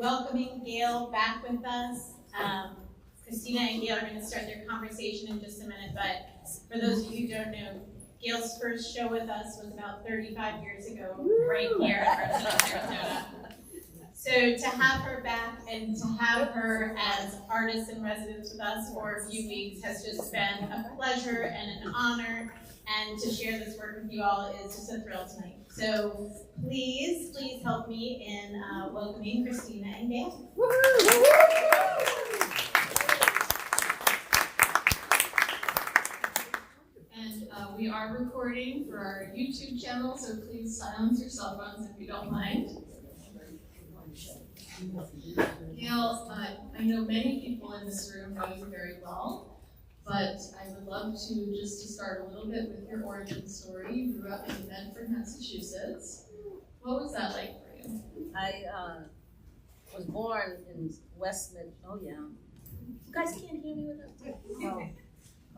welcoming Gale back with us. Christina and Gale are going to start their conversation in just a minute, but for those of you who don't know, Gale's first show with us was about 35 years ago, right here in Fresno, Arizona. So to have her back and to have her as artist in residence with us for a few weeks has just been a pleasure and an honor, and to share this work with you all is just a thrill tonight. So please help me in welcoming Christina and Gale. And we are recording for our YouTube channel, so please silence your cell phones if you don't mind. Gale, I know many people in this room know you very well, but I would love to start a little bit with your origin story. You grew up in Medford, Massachusetts. What was that like for you? I was born in West Mid. Oh yeah. You guys can't hear me with that? No.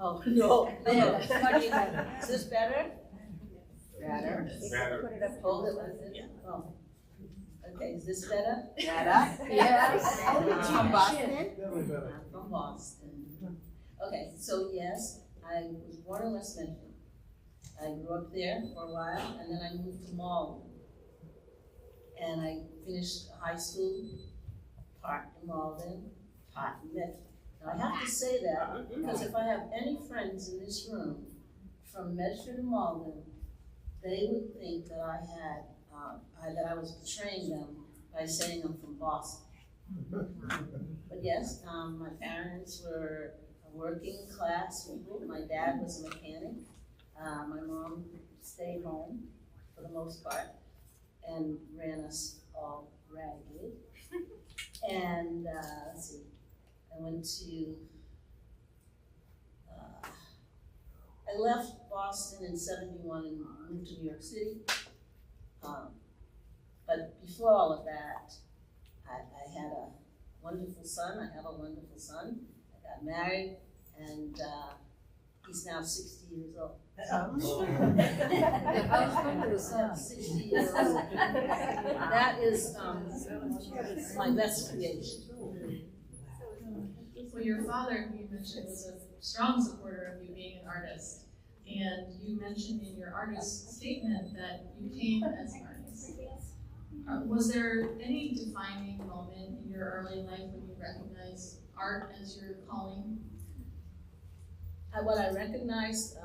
Oh no. There. Is this better? Better. Put it up. Hold it like this. Oh. Okay. Is this better? Better. Yes. From Boston. I'm from Boston. Okay. So yes, I was born in West Medford. I grew up there for a while, and then I moved to Malden. And I finished high school, part in Malden, part in Medford. Now I have to say that because if I have any friends in this room from Medford and Malden, they would think that I was betraying them by saying I'm from Boston. But yes, my parents were working class people. My dad was a mechanic. My mom stayed home for the most part and ran us all ragged. And let's see, I went to, I left Boston in '71 and moved to New York City. But before all of that, I had a wonderful son. I have a wonderful son. I got married, and he's now 60 years old. 60 years old. That is my best creation. Well, your father, who you mentioned, was a strong supporter of you being an artist. And you mentioned in your artist statement that you came as an artist. Was there any defining moment in your early life when you recognized art as your calling? What I recognized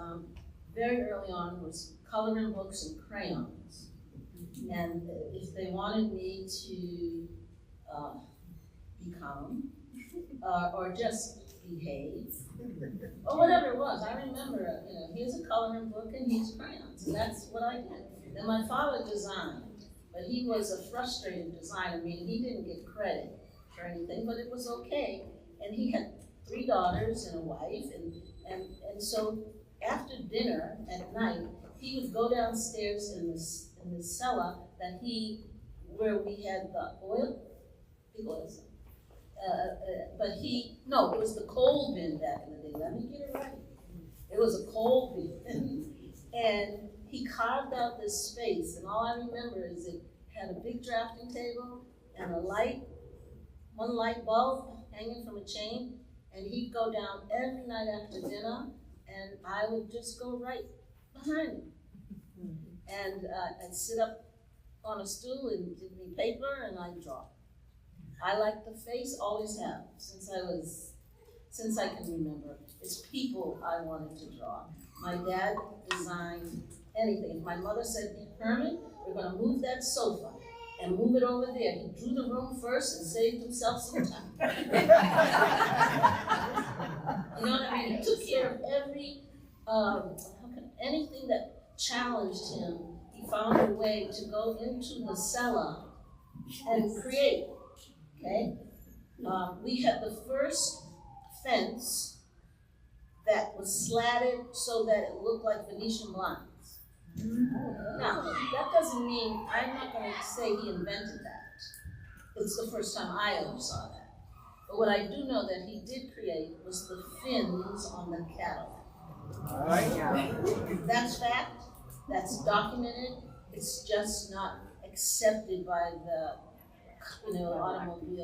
very early on was coloring books and crayons. And if they wanted me to be calm or just behave, or whatever it was, I remember, here's a coloring book and here's crayons, and that's what I did. Then my father designed, but he was a frustrated designer. I mean, he didn't get credit for anything, but it was okay. And he had 3 daughters and a wife, and so after dinner at night, he would go downstairs in the cellar where we had the oil, big oils. It was the coal bin back in the day. Let me get it right. It was a coal bin, and he carved out this space, and all I remember is it had a big drafting table and one light bulb hanging from a chain, and he'd go down every night after dinner, and I would just go right behind him. And I'd sit up on a stool and give me paper, and I'd draw. I like the face, always have, since I can remember. It's people I wanted to draw. My dad designed anything. If my mother said, Herman, we're gonna move that sofa and move it over there. He drew the room first and saved himself some time. You know what I mean? He took care of anything that challenged him. He found a way to go into the cellar and create. Okay? We had the first fence that was slatted so that it looked like Venetian blinds. Now, that doesn't mean, I'm not going to say he invented that. It's the first time I ever saw that. But what I do know that he did create was the fins on the cattle. That's fact. That's documented. It's just not accepted by the automobile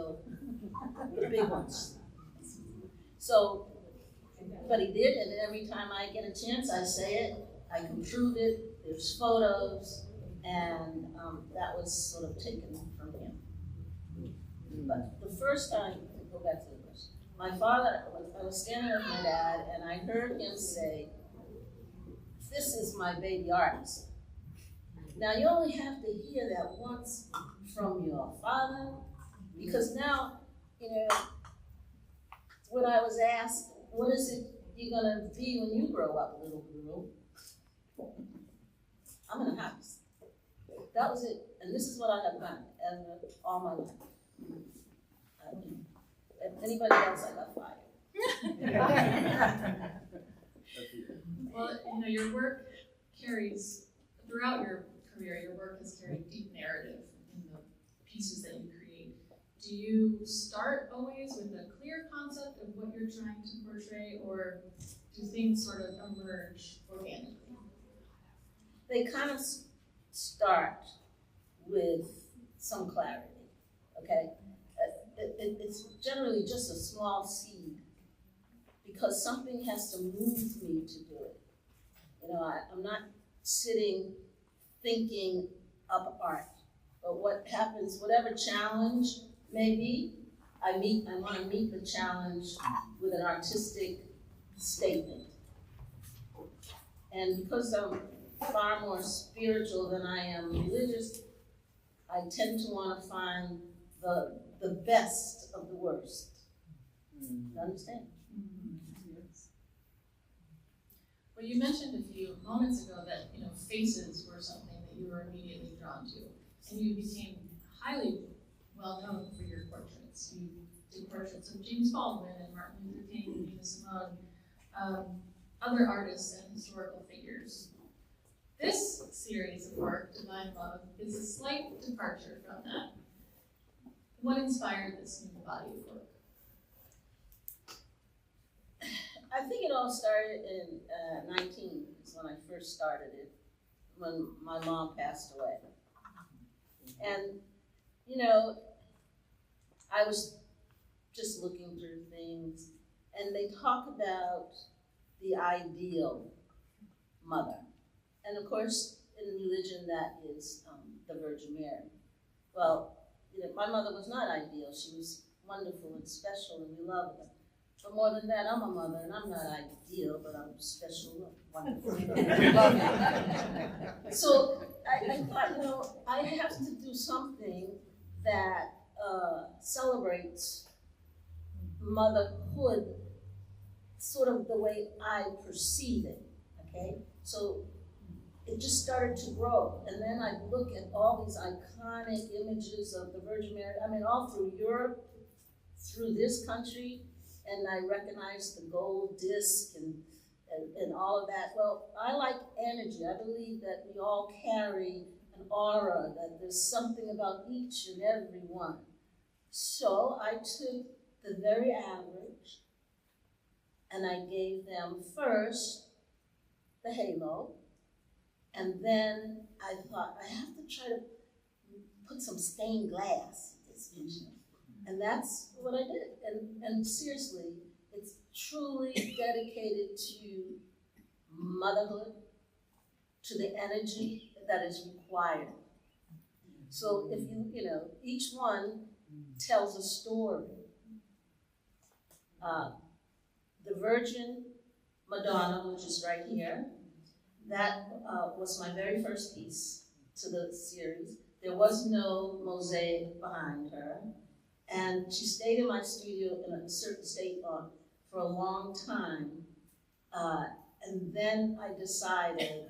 big ones. So, but he did, and every time I get a chance, I say it, I can prove it, there's photos, and that was sort of taken from him. But the first time, to go back to the question, my father, I was standing with my dad, and I heard him say, "This is my baby artist." Now, you only have to hear that once from your father, because now, you know, when I was asked, what is it you're gonna be when you grow up, little girl? I'm in a house. That was it, and this is what I have done all my life. If anybody else, I got fired. Well, you know, your work carries, throughout your career, your work has carried deep narrative in the pieces that you create. Do you start always with a clear concept of what you're trying to portray, or do things sort of emerge organically? They kind of start with some clarity, okay? It's generally just a small seed, because something has to move me to do it. You know, I'm not sitting thinking up art, but what happens, whatever challenge may be, I want to meet the challenge with an artistic statement. And because I'm far more spiritual than I am religious, I tend to want to find the best of the worst. You understand? Well, you mentioned a few moments ago that, you know, faces were something that you were immediately drawn to, and you became highly well known for your portraits. You did portraits of James Baldwin and Martin Luther King and Nina Simone, other artists and historical figures. This series of work, Divine Love, is a slight departure from that. What inspired this new body of work? I think it all started in 19, is when I first started it, when my mom passed away. And, you know, I was just looking through things, and they talk about the ideal mother. And of course, in religion, that is the Virgin Mary. Well, you know, my mother was not ideal. She was wonderful and special, and we loved her. But more than that, I'm a mother, and I'm not ideal, but I'm special, wonderful. So I thought, you know, I have to do something that celebrates motherhood sort of the way I perceive it, okay? So it just started to grow. And then I look at all these iconic images of the Virgin Mary, I mean, all through Europe, through this country, and I recognize the gold disc and all of that. Well, I like energy. I believe that we all carry an aura, that there's something about each and every one. So I took the very average, and I gave them first the halo, and then I thought, I have to try to put some stained glass in this picture. And that's what I did. And seriously, it's truly dedicated to motherhood, to the energy that is required. So if you know, each one tells a story. The Virgin Madonna, which is right here, that was my very first piece to the series. There was no mosaic behind her. And she stayed in my studio in a certain state for a long time. And then I decided,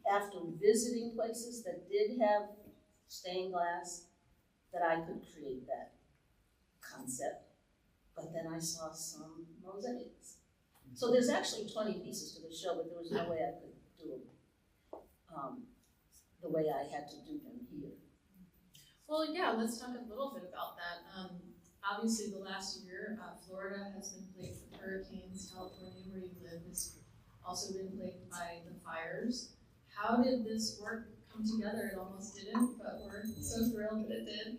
after visiting places that did have stained glass, that I could create that concept. But then I saw some mosaics. So there's actually 20 pieces to the show, but there was no way I could do them the way I had to do them here. Well, yeah, let's talk a little bit about that. Obviously, the last year, Florida has been plagued with hurricanes. California, where you live, has also been plagued by the fires. How did this work come together? It almost didn't, but we're so thrilled that it did.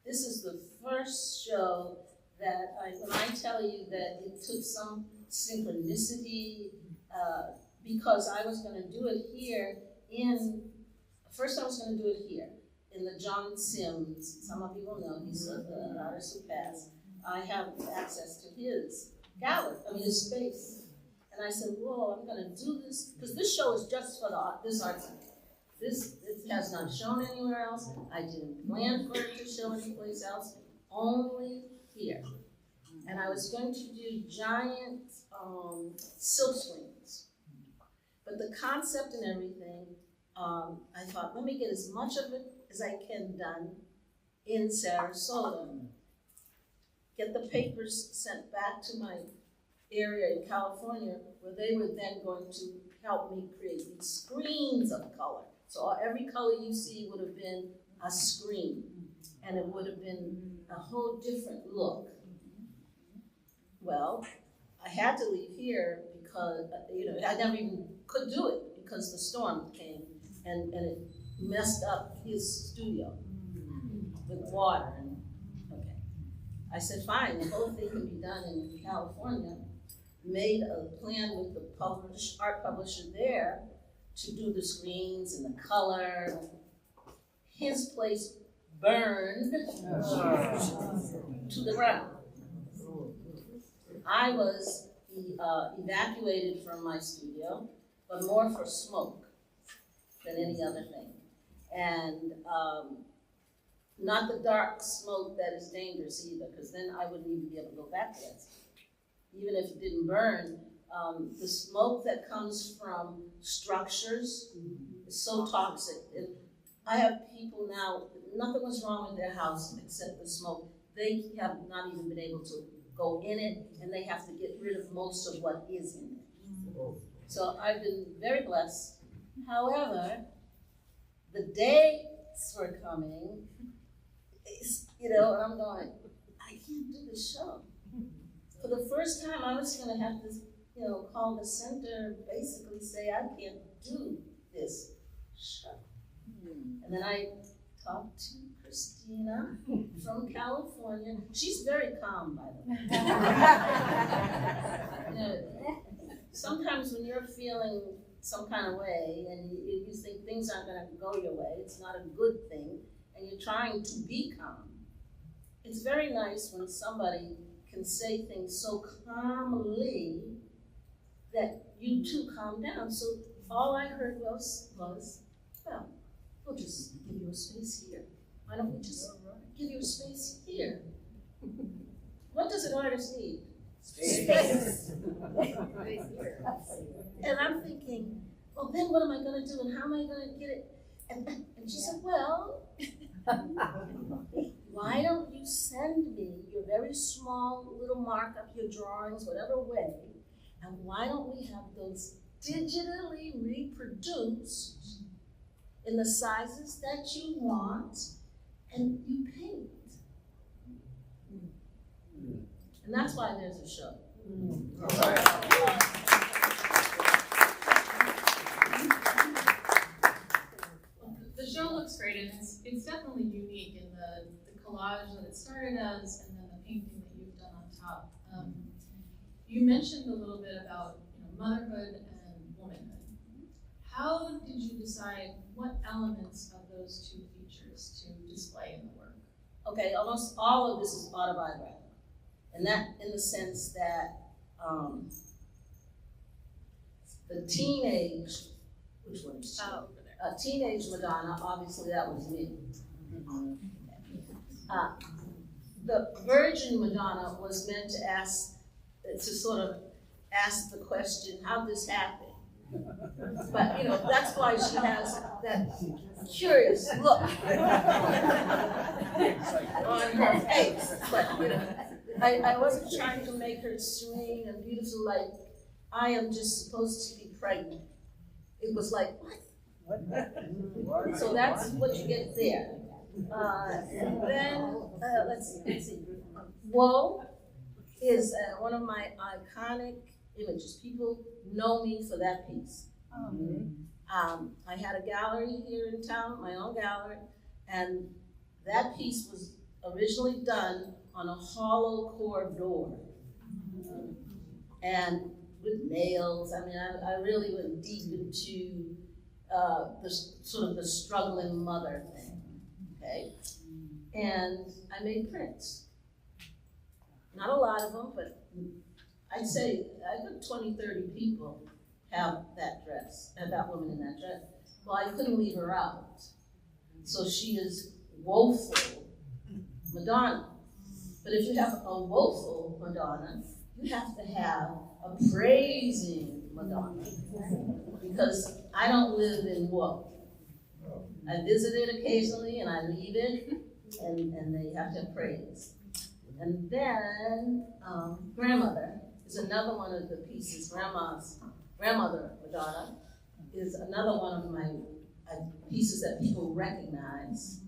This is the first show that when I tell you that it took some synchronicity, because I was gonna do it here first I was gonna do it here, in the John Sims, some of you will know, he's an artist who passed. I have access to his gallery, his space. And I said, whoa, I'm gonna do this, because this show is just for this art center. It has not shown anywhere else. I didn't plan for it to show anyplace else, only here. And I was going to do giant silk screens. But the concept and everything, I thought, let me get as much of it as I can done in Sarasota. Get the papers sent back to my area in California, where they were then going to help me create these screens of color. So every color you see would have been a screen, and it would have been a whole different look. Well, I had to leave here because, I never even could do it because the storm came and it messed up his studio with water. Okay. I said, fine, the whole thing can be done in California. Made a plan with the art publisher there to do the screens and the color. His place burned to the ground. I was evacuated from my studio, but more for smoke than any other thing. And not the dark smoke that is dangerous either, because then I wouldn't even be able to go back to that. Even if it didn't burn, the smoke that comes from structures is so toxic. I have people now, nothing was wrong with their house except the smoke. They have not even been able to go in it, and they have to get rid of most of what is in it. So I've been very blessed. However, the dates were coming, and I'm going, I can't do this show. For the first time, I was going to have to, call the center, basically say, I can't do this show. And then I talked to Christina from California. She's very calm, by the way. Sometimes when you're feeling some kind of way and you think things aren't going to go your way, it's not a good thing, and you're trying to be calm. It's very nice when somebody can say things so calmly that you too calm down. So all I heard was, well, we'll just give you a space here. Why don't we just give you a space here? What does an artist need? Space. And I'm thinking, well, then what am I going to do, and how am I going to get it? And she said, well, why don't you send me your very small little markup, your drawings, whatever way, and why don't we have those digitally reproduced in the sizes that you want, and you paint. And that's why there's a show. The show looks great, and it's definitely unique in the collage that it started as, and then the painting that you've done on top. You mentioned a little bit about motherhood and womanhood. How did you decide what elements of those two features to display in the work? Okay, almost all of this is autobiographical, and that in the sense that the teenage, which one is she? Teenage Madonna, obviously that was me. The Virgin Madonna was meant to sort of ask the question, how'd this happen? But that's why she has that curious look on her face. But I wasn't trying to make her serene and beautiful like I am just supposed to be pregnant. It was like, what? So that's what you get there. And then, let's see. Woe is one of my iconic images. People know me for that piece. I had a gallery here in town, my own gallery, and that piece was originally done on a hollow core door. And with nails, I mean, I really went deep into the sort of the struggling mother thing, okay? And I made prints. Not a lot of them, but I'd say I got 20, 30 people have that dress, and that woman in that dress. Well, I couldn't leave her out. So she is woeful Madonna. But if you have a woeful Madonna, you have to have a praising Madonna. Because I don't live in woe. I visit it occasionally and I leave it, and they have to have praise. And then grandmother is another one of the pieces. Grandmother Madonna is another one of my pieces that people recognize.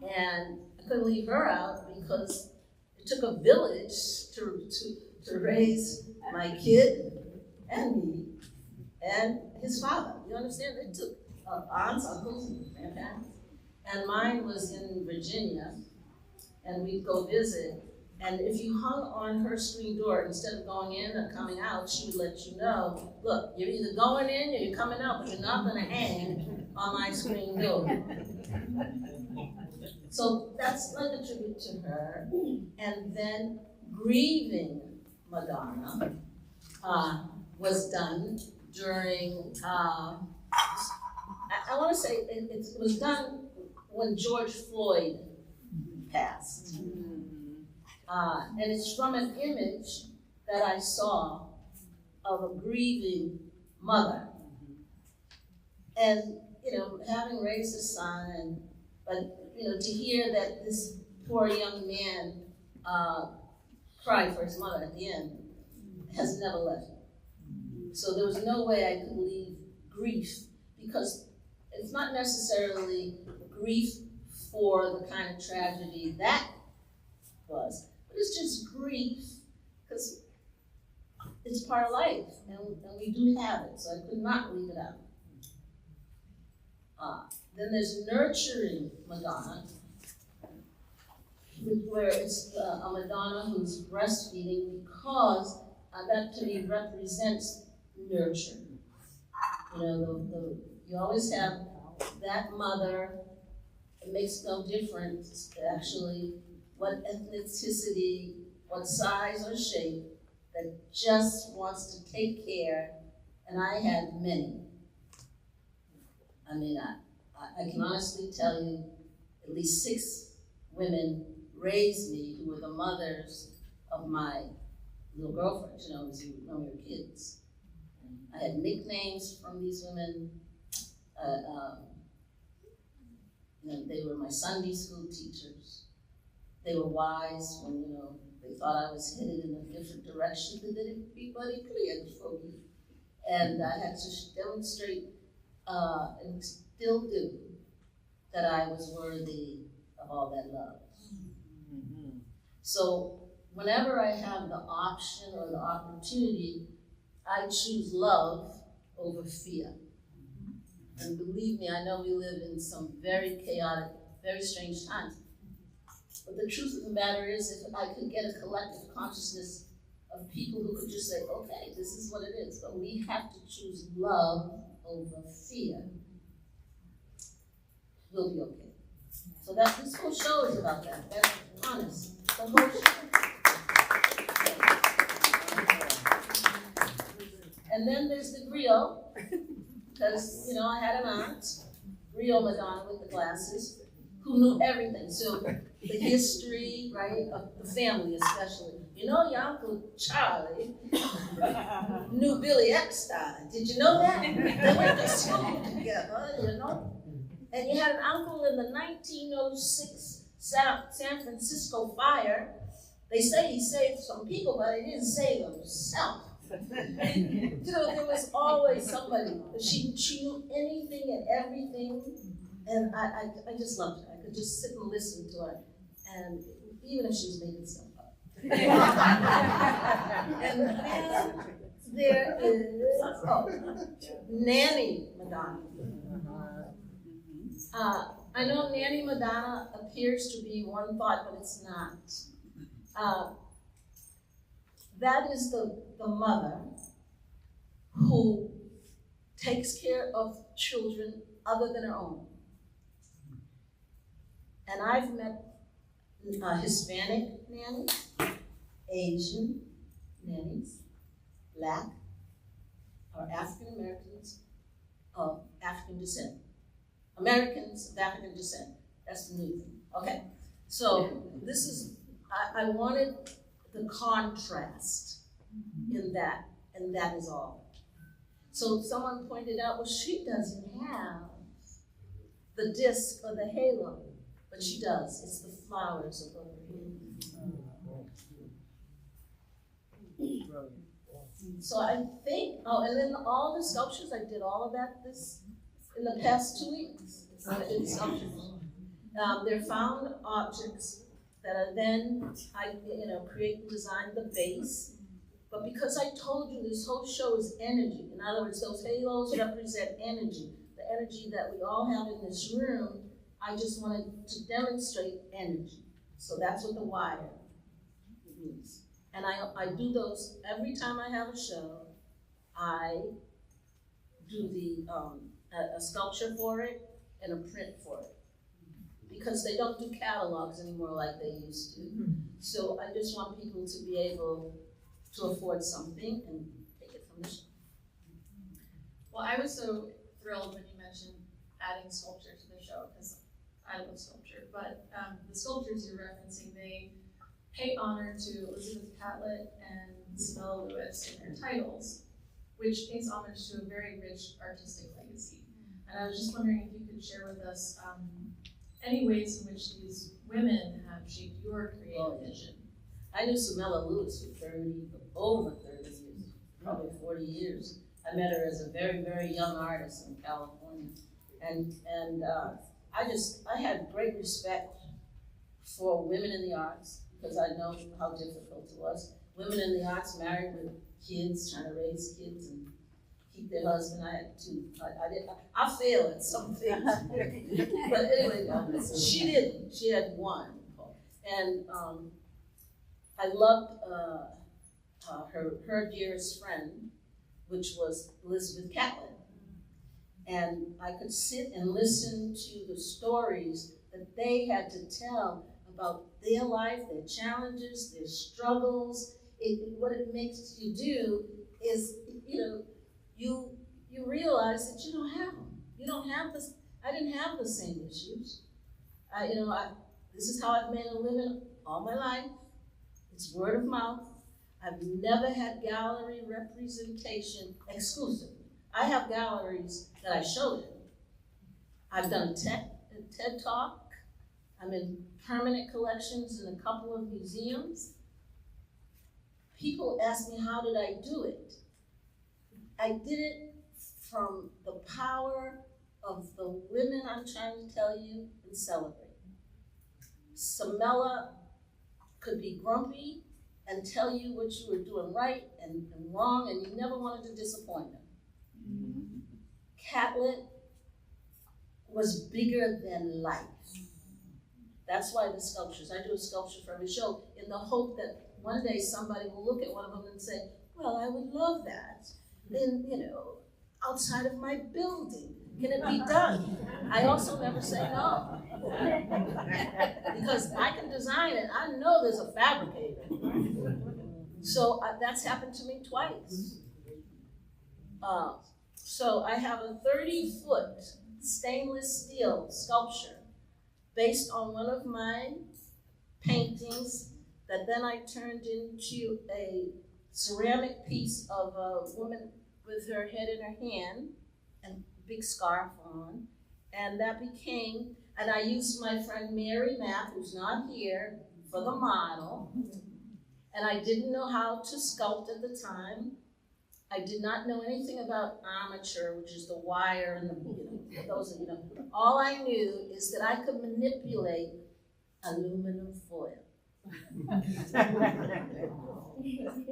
And I couldn't leave her out because it took a village to raise my kid and me and his father. You understand? It took aunts, uncles, and grandparents. And mine was in Virginia, and we'd go visit. And if you hung on her screen door, instead of going in or coming out, she would let you know, look, you're either going in or you're coming out, but you're not gonna hang on my screen door. So that's like a tribute to her. And then grieving Madonna was done during, I wanna say it was done when George Floyd passed. And it's from an image that I saw of a grieving mother. And, you know, having raised a son, but, you know, to hear that this poor young man cried for his mother at the end has never left me. So there was no way I could leave grief, because it's not necessarily grief for the kind of tragedy that was. It's just grief, because it's part of life, and we do have it, so I could not leave it out. Then there's nurturing Madonna, where it's a Madonna who's breastfeeding, because that to me represents nurture. You know, you always have that mother. It makes no difference, actually, what ethnicity, what size or shape, that just wants to take care, and I had many. I mean, I can honestly tell you at least 6 women raised me who were the mothers of my little girlfriends, you know, as you know, your kids. I had nicknames from these women. You know, they were my Sunday school teachers. They were wise when, you know, they thought I was headed in a different direction than everybody cleared for me. And I had to demonstrate, and still do, that I was worthy of all that love. Mm-hmm. So whenever I have the option or the opportunity, I choose love over fear. And believe me, I know we live in some very chaotic, very strange times. But the truth of the matter is, if I could get a collective consciousness of people who could just say, okay, this is what it is, but we have to choose love over fear, we'll be okay. So that this whole show is about that. That's honest. The whole show. And then there's the griot, because, you know, I had an aunt, griot Madonna with the glasses, who knew everything. So the history, right, of the family especially. You know, your Uncle Charlie knew Billy Epstein. Did you know that? They went to school together, you know? And you had an uncle in the 1906 San Francisco fire. They say he saved some people, but he didn't save himself. You know, there was always somebody. She knew anything and everything, and I just loved her. I could just sit and listen to her, and even if she was making stuff up. And then there is Nanny Madonna. I know Nanny Madonna appears to be one thought, but it's not. That is the mother who takes care of children other than her own. And I've met Hispanic nannies, Asian nannies, Black, or African Americans of African descent. Americans of African descent. That's the new thing. Okay. So this is, I wanted the contrast in that, and that is all. So someone pointed out, well, she doesn't have the disc or the halo, but she does. It's the flowers above her head. So I think, and then all the sculptures, I did all of that in the past 2 weeks. I did sculptures. They're found objects that are then, I create and design the base. But because I told you this whole show is energy, in other words, those halos represent energy, the energy that we all have in this room, I just wanted to demonstrate energy. So that's what the wire means. And I do those every time I have a show. I do a sculpture for it and a print for it. Because they don't do catalogs anymore like they used to. So I just want people to be able to afford something and take it from the show. Well, I was so thrilled when you mentioned adding sculpture to the show, because I love sculpture, but the sculptures you're referencing, they pay honor to Elizabeth Catlett and Smella Lewis in their titles, which pays homage to a very rich artistic legacy. And I was just wondering if you could share with us any ways in which these women have shaped your creative vision. I knew Smella Lewis for over 30 years, probably 40 years. I met her as a very, very young artist in California. And I had great respect for women in the arts, because I know how difficult it was. Women in the arts married with kids, trying to raise kids and keep their husband. I failed at some things. But anyway, she didn't. She had one. And I loved her dearest friend, which was Elizabeth Catlett. And I could sit and listen to the stories that they had to tell about their life, their challenges, their struggles. What it makes you do is, you realize that you don't have them. You don't have this. I didn't have the same issues. This is how I've made a living all my life. It's word of mouth. I've never had gallery representation exclusively. I have galleries that I show in. I've done a TED Talk. I'm in permanent collections in a couple of museums. People ask me, how did I do it? I did it from the power of the women I'm trying to tell you and celebrate. Smella could be grumpy and tell you what you were doing right and wrong, and you never wanted to disappoint them. Mm-hmm. Catlett was bigger than life. That's why the sculptures, I do a sculpture for every show in the hope that one day somebody will look at one of them and say, well, I would love that. Then, outside of my building, can it be done? I also never say no. Because I can design it. I know there's a fabricator. So that's happened to me twice. So I have a 30-foot stainless steel sculpture based on one of my paintings that then I turned into a ceramic piece of a woman with her head in her hand and a big scarf on. And that became, and I used my friend Mary Mapp, who's not here, for the model. And I didn't know how to sculpt at the time. I did not know anything about armature, which is the wire and the, all I knew is that I could manipulate aluminum foil.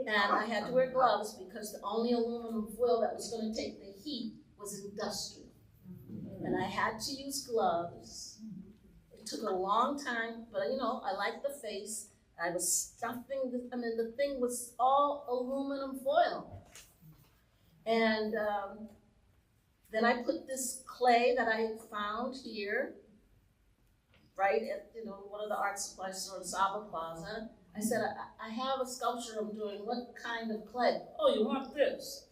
And I had to wear gloves because the only aluminum foil that was going to take the heat was industrial. And I had to use gloves. It took a long time, but I like the face. I was stuffing, the thing was all aluminum foil. And then I put this clay that I found here, right at, one of the art supply stores in Saba Plaza. I said, I have a sculpture I'm doing, what kind of clay? Oh, you want this?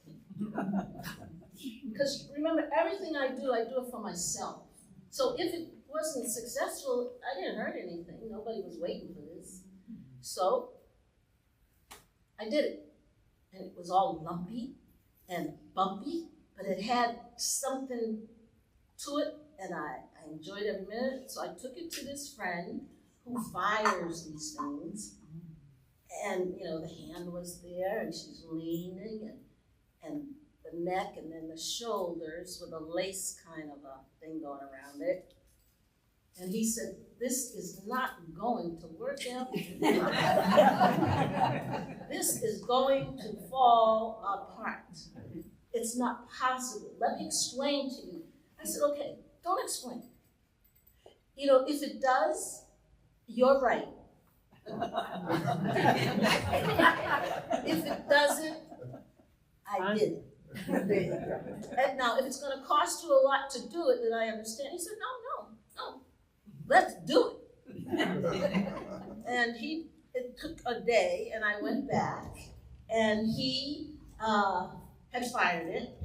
Because remember, everything I do it for myself. So if it wasn't successful, I didn't hurt anything. Nobody was waiting for this. So I did it. And it was all lumpy and bumpy, but it had something to it, and I enjoyed every minute. So I took it to this friend who fires these things. And, the hand was there, and she's leaning, and the neck, and then the shoulders with a lace kind of a thing going around it. And he said, this is not going to work out. This is going to fall apart. It's not possible. Let me explain to you. I said, okay, don't explain. If it does, you're right. If it doesn't, I did it. And now, if it's going to cost you a lot to do it, then I understand. He said, no, let's do it. And it took a day, and I went back, and he had fired it.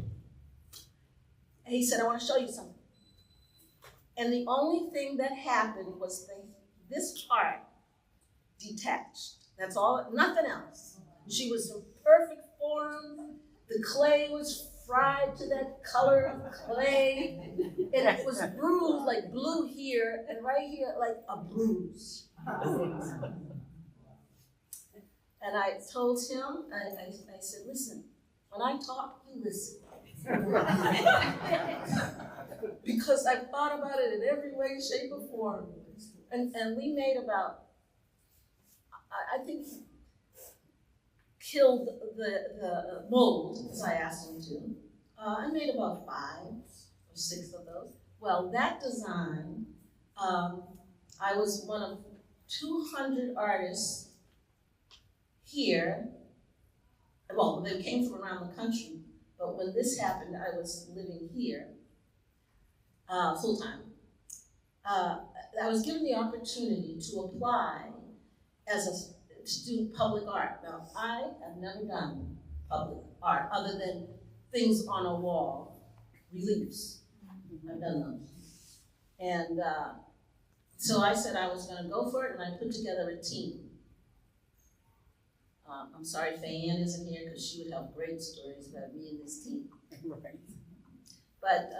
And he said, I want to show you something. And the only thing that happened was this part detached. That's all, nothing else. She was in perfect form. The clay was fried to that color of clay. And it was bruised, like blue here, and right here, like a bruise. And I told him, I said, listen, when I talk, you listen. Because I've thought about it in every way, shape, or form. And we made about, I think, killed the mold, because I asked him to. I made about 5 or 6 of those. Well, that design, I was one of 200 artists here. Well, they came from around the country, but when this happened, I was living here full-time. I was given the opportunity to apply to do public art. Now, I have never done public art other than things on a wall, reliefs. I've done those. And so I said I was going to go for it, and I put together a team. I'm sorry Fayanne isn't here, because she would have great stories about me and this team. Right. But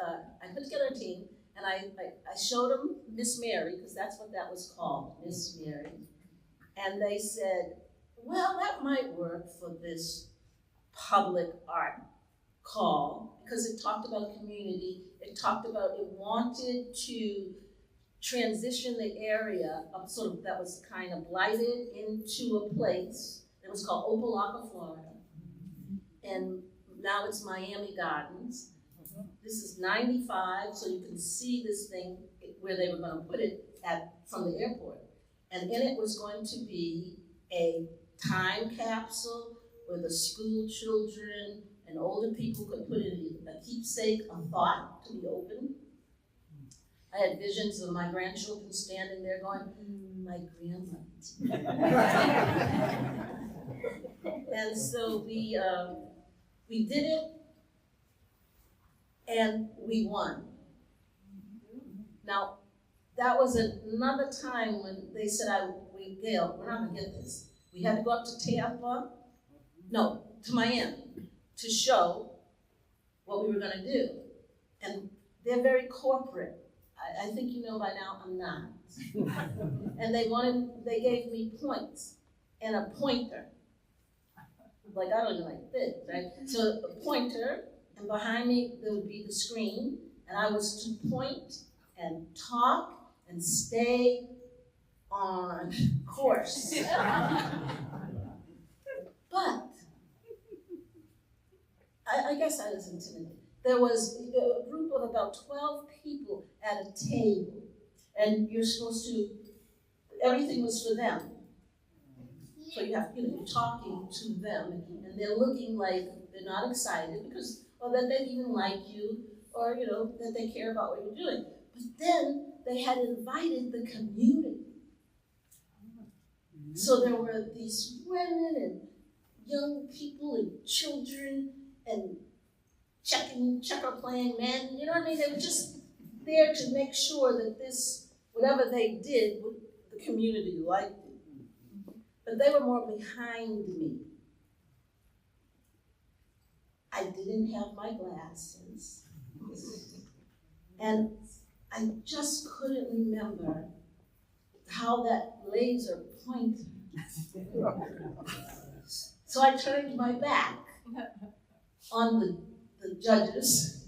I put together a team, and I showed them Miss Mary, because that's what that was called, Miss Mary. And they said, well, that might work for this public art call, because it talked about community. It talked about, it wanted to transition the area of sort of, that was kind of blighted, into a place. It was called Opelika, Florida. And now it's Miami Gardens. This is 95, so you can see this thing where they were going to put it from the airport. And in it was going to be a time capsule where the school children and older people could put in a keepsake, a thought to be opened. I had visions of my grandchildren standing there going, my grandma. And so we did it, and we won. Now, that was another time when they said, Gale, we're not gonna get this. We had to go up to Miami, to show what we were gonna do. And they're very corporate. I think you know by now I'm not. And they gave me points and a pointer. Like, I don't know, like this, right? So a pointer, and behind me there would be the screen, and I was to point and talk and stay on course. But I guess I was intimidated. There was a group of about 12 people at a table, and you're supposed to, everything was for them. So you have, you're talking to them, and they're looking like they're not excited because, or that they even like you, or, that they care about what you're doing. But then they had invited the community. So there were these women and young people and children and checker playing men, you know what I mean? They were just there to make sure that this, whatever they did, the community liked it. But they were more behind me. I didn't have my glasses. And I just couldn't remember how that laser pointed. So I turned my back on the judges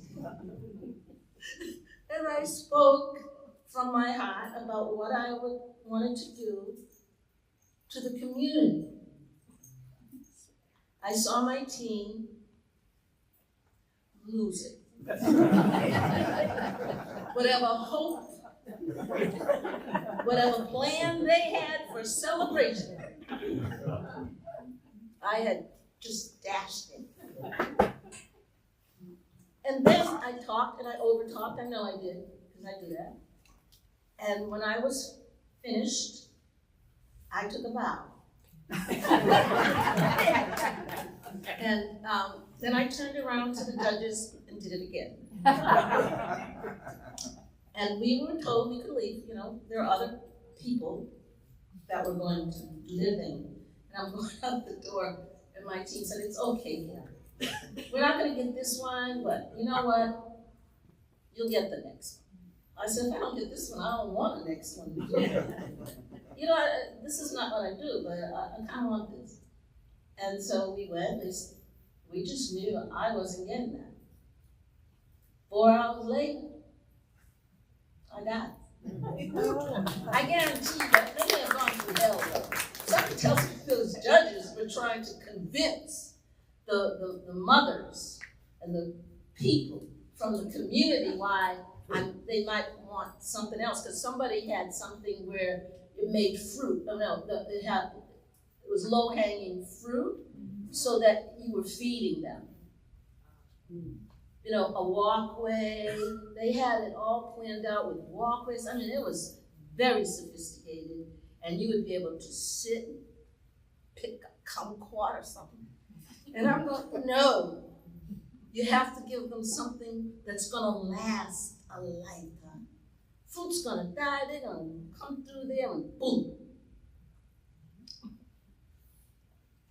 and I spoke from my heart about what I wanted to do to the community. I saw my team lose it. Whatever hope, whatever plan they had for celebration, I had just dashed it. And then I talked and I overtalked. I know I did, because I do that. And when I was finished, I took a bow. And then I turned around to the judges and did it again. And we were told we could leave. There are other people that were going to do their thing. And I'm going out the door, and my team said, "It's okay, Gale. We're not going to get this one, but you know what? You'll get the next one." I said, "If I don't get this one, I don't want the next one." This is not what I do, but I kind of want this. And so we went. We just knew I wasn't getting that. 4 hours later, I got it. I guarantee you that they may have gone through hell, though. Something tells me those judges were trying to convince the mothers and the people from the community why they might want something else, because somebody had something where it made fruit. It was low-hanging fruit, so that you were feeding them. A walkway. They had it all planned out with walkways. I mean, it was very sophisticated, and you would be able to sit and pick a kumquat or something. And I'm going, no, you have to give them something that's gonna last a lifetime. Fruit's gonna die, they're gonna come through there and boom.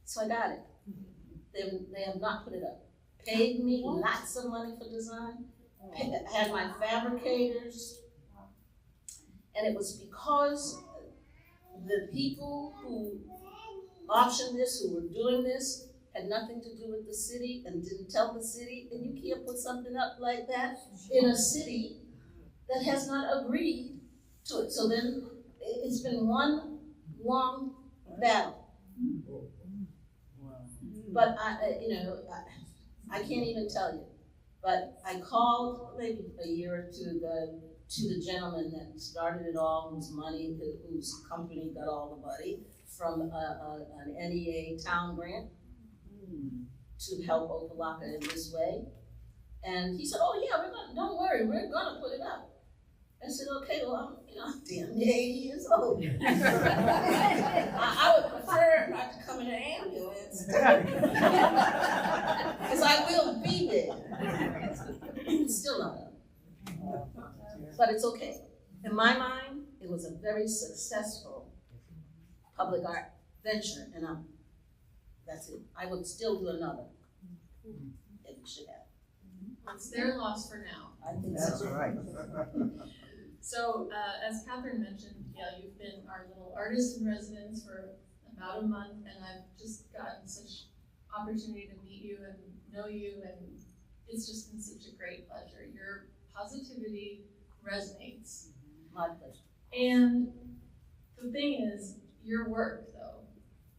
So I got it. They have not put it up. Paid me lots of money for design. Had my fabricators. And it was because the people who optioned this, who were doing this, had nothing to do with the city and didn't tell the city. And you can't put something up like that in a city that has not agreed to it. So then it's been one long battle. But I can't even tell you. But I called maybe a year or two ago to the gentleman that started it all, whose company got all the money from an NEA town grant to help Opelika in this way. And he said, "Oh yeah, don't worry, we're gonna put it up." I said, "Okay, well, I'm damn near 80 years old. I would prefer not to come in an ambulance, because I will be there." It's still not up. But it's okay. In my mind, it was a very successful public art venture, and that's it. I would still do another if we should have. It's their loss for now. I think That's so. right. So, as Catherine mentioned, you've been our little artist in residence for about a month, and I've just gotten such opportunity to meet you and know you, and it's just been such a great pleasure. Your positivity resonates. My pleasure. And the thing is, your work, though,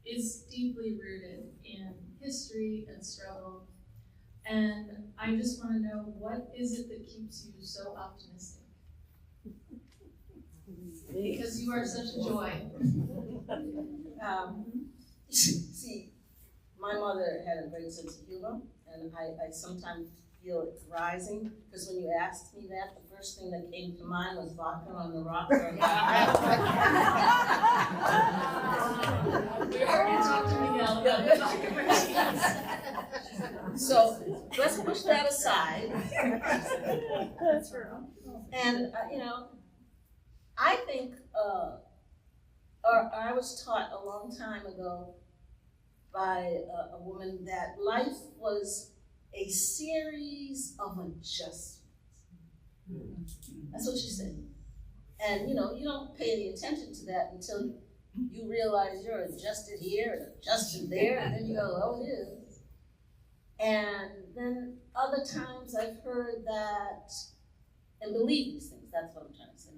is deeply rooted in history and struggle. And I just want to know, what is it that keeps you so optimistic? Because you are such a joy. See, my mother had a great sense of humor, and I sometimes feel it rising, because when you asked me that, the first thing that came to mind was vodka on the rocks. We already talked to Miguel about the vodka machines. So let's push that aside. That's true. And, I think, or I was taught a long time ago by a woman that life was a series of adjustments. That's what she said. And, you don't pay any attention to that until you realize you're adjusted here and adjusted there, and then you go, oh, it is. And then other times I've heard that, and believe these things, that's what I'm trying to say.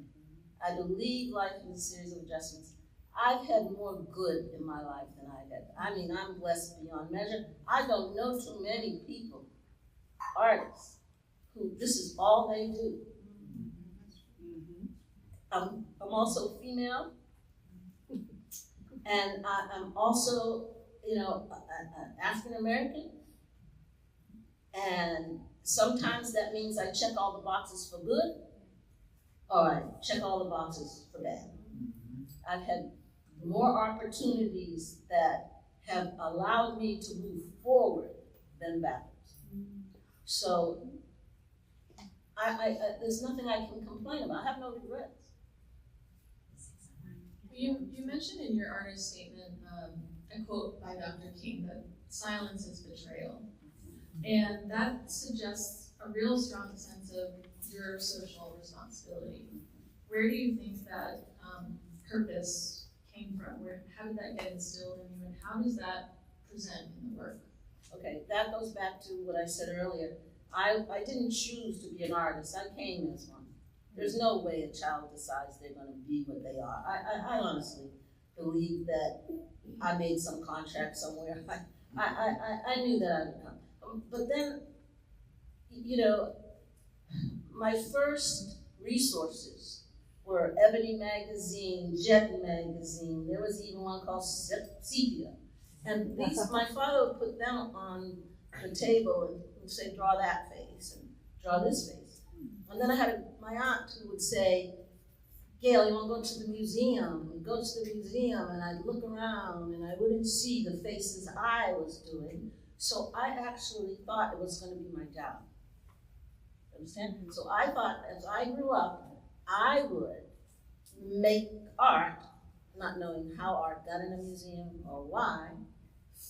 I believe life is a series of adjustments. I've had more good in my life than I've had. I mean, I'm blessed beyond measure. I don't know too many people, artists, who this is all they do. I'm also female, and I'm also, African American, and sometimes that means I check all the boxes for good, or I check all the boxes for bad. I've had more opportunities that have allowed me to move forward than backwards. So I there's nothing I can complain about. I have no regrets. You mentioned in your artist statement a quote by Dr. King that silence is betrayal. And that suggests a real strong sense of your social responsibility. Where do you think that purpose came from? How did that get instilled in you, and how does that present in the work? Okay, that goes back to what I said earlier. I didn't choose to be an artist. I came as one. There's no way a child decides they're going to be what they are. I honestly believe that I made some contract somewhere. I knew that I would come. But then, my first resources were Ebony magazine, Jet magazine. There was even one called Sepia. And these, my father would put them on the table and would say, draw that face and draw this face. And then I had my aunt who would say, Gale, you want to go to the museum? We'd go to the museum, and I'd look around and I wouldn't see the faces I was doing. So I actually thought it was going to be my job. Understand? So I thought as I grew up, I would make art, not knowing how art got in a museum or why,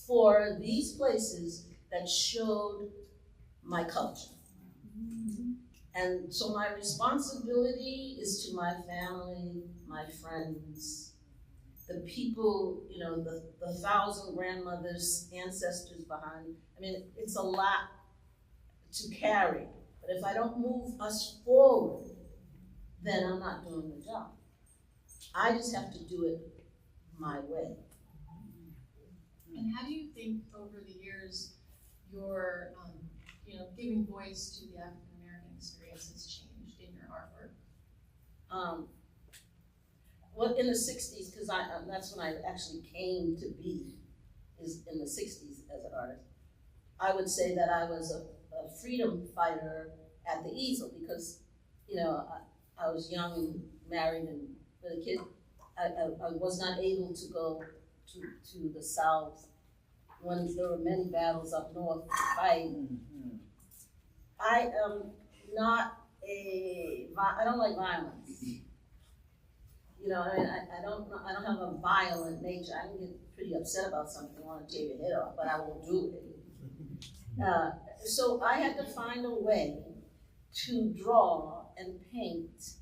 for these places that showed my culture. And so my responsibility is to my family, my friends, the people, the 1,000 grandmothers, ancestors behind. I mean, it's a lot to carry. But if I don't move us forward, then I'm not doing the job. I just have to do it my way. And how do you think over the years your, giving voice to the African American experience has changed in your artwork? Well, in the 60s, because that's when I actually came to be, is in the 60s as an artist. I would say that I was a freedom fighter at the easel because, I was young and married and with a kid. I was not able to go to the South when there were many battles up north to fight. I am not I don't like violence. I don't have a violent nature. I can get pretty upset about something, I want to tear your head off, but I won't do it. So I had to find a way to draw and paint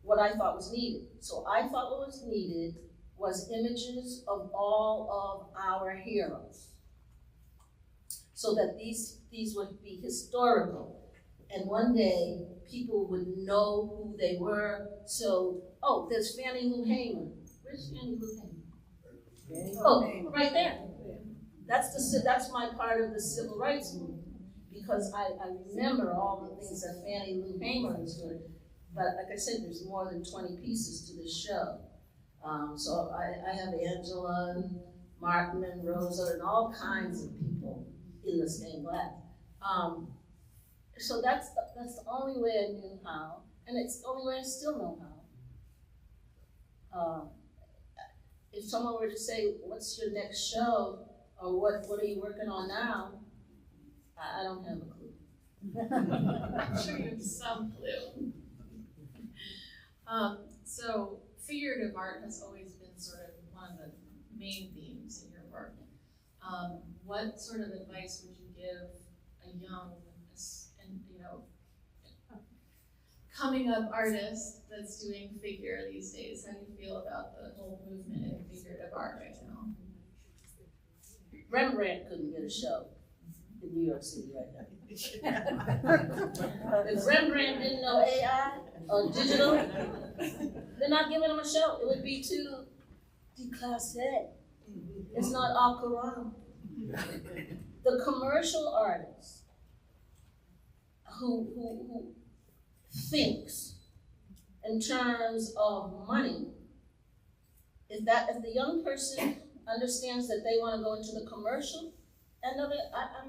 what I thought was needed. So I thought what was needed was images of all of our heroes, so that these would be historical. And one day, people would know who they were. So, there's Fannie Lou Hamer. Where's Fannie Lou Hamer? Oh, right there. That's my part of the civil rights movement, because I remember all the things that Fannie Lou Hamer was doing. But like I said, there's more than 20 pieces to this show. So I have Angela and Martin and Rosa and all kinds of people in the stained glass. So that's the only way I knew how, and it's the only way I still know how. If someone were to say, what's your next show, or what are you working on now, I don't have a clue. I'm sure you have some clue. So figurative art has always been sort of one of the main themes in your work. What sort of advice would you give a young, and coming up artist that's doing figure these days? How do you feel about the whole movement in figurative art right now? Rembrandt couldn't get a show in New York City right now. If Rembrandt didn't know AI or digital, they're not giving him a show. It would be too déclassé. It's not au courant. The commercial artist who thinks in terms of money, if the young person understands that they want to go into the commercial end of it, I